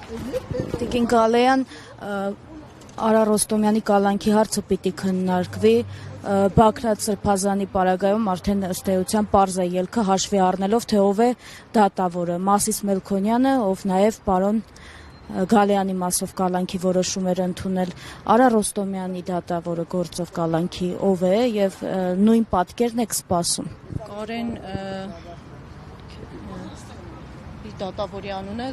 Տիկին Գալեյան, Արա Ռոստոմյանի կալանքի հարցը պիտի քննարկվի Բագրատ Սրբազանի պարագայում արդեն ըստ էության պարզ է ելքը հաշվի առնելով, թե ով է դատավորը, Մասիս Մելքոնյանը, ով նաև պարոն Գալեյանի մասով կալանքի որոշումներ ընդունել, Արա Ռոստոմյանի դատավորը գործով կալանքի ով է եւ նույն պատկերն եք սպասում։ Կարեն դատավորի անունը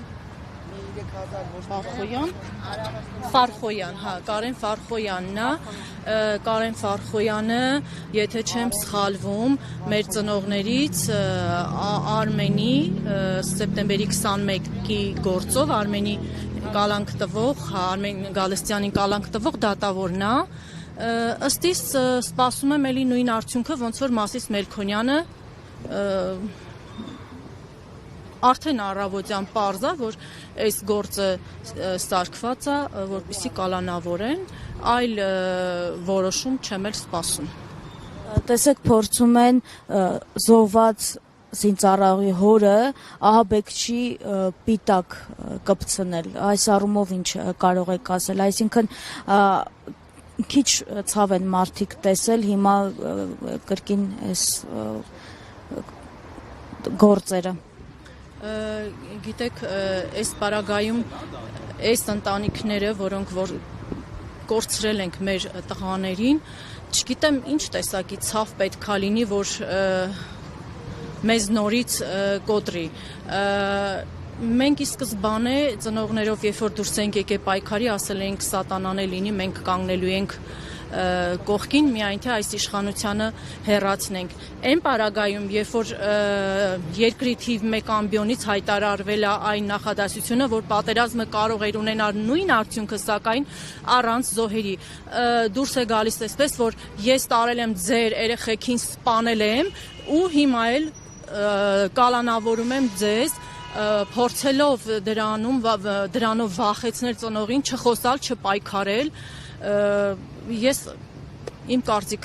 Ֆարխոյան, հա, Կարեն Ֆարխոյանն է, Կարեն Ֆարխոյանը, եթե չեմ սխալվում, մեր ծնողներից Արմենի սեպտեմբերի 21-ի գործով Արմենի կալանք տվող, Արմեն Գալստյանին կալանք տվող դատավորն է, ըստ իս սպասում եմ էլի նույն արդյունքը, ոնց որ Մասիս Մելքոնյանը արդեն առավոտյան պարզ է, որ այս գործը սարքված է, որպեսզի կալանավորեն, այլ որոշում չեմ էլ սպասում։ Տեսեք, փորձում են զոհված զինծառայողի հորը Ահաբեկչի պիտակ կպցնել, այս առումով ինչ կարող եք ասել, այսինքն քիչ ցավ են մարդիկ տեսել հիմա կրկին այս գործերը։ Գիտեք, այս պարագայում այս ընտանիքները, որոնք որ կորցրել ենք մեր տղաներին, չգիտեմ ինչ տեսակի ցավ պետք է լինի, որ մեզ նորից կոտրի։ Մենք ի սկզբանե ծնողներով, երբ որ դուրս ենք եկել պայքարի, ասել ենք սատանան է լինի, մենք կանգնելու ենք կողքին, միայն թե այս իշխանությանը հեռացնենք։ Այն պարագայում, երբ որ երկրի թիվ 1 ամբիոնից հայտարարվել է այն նախադասությունը, որ պատերազմը կարող էր ունենալ նույն արդյունքը, սակայն առանց զոհերի, դուրս է գալիս այսպես, որ ես տարել եմ ձեր երեխեքին, սպանել եմ ու հիմա էլ կալանավորում եմ ձեզ, փորձելով դրանով վախեցնել ծնողին, չխոսալ, չպայքարել, ես իմ կարծիքը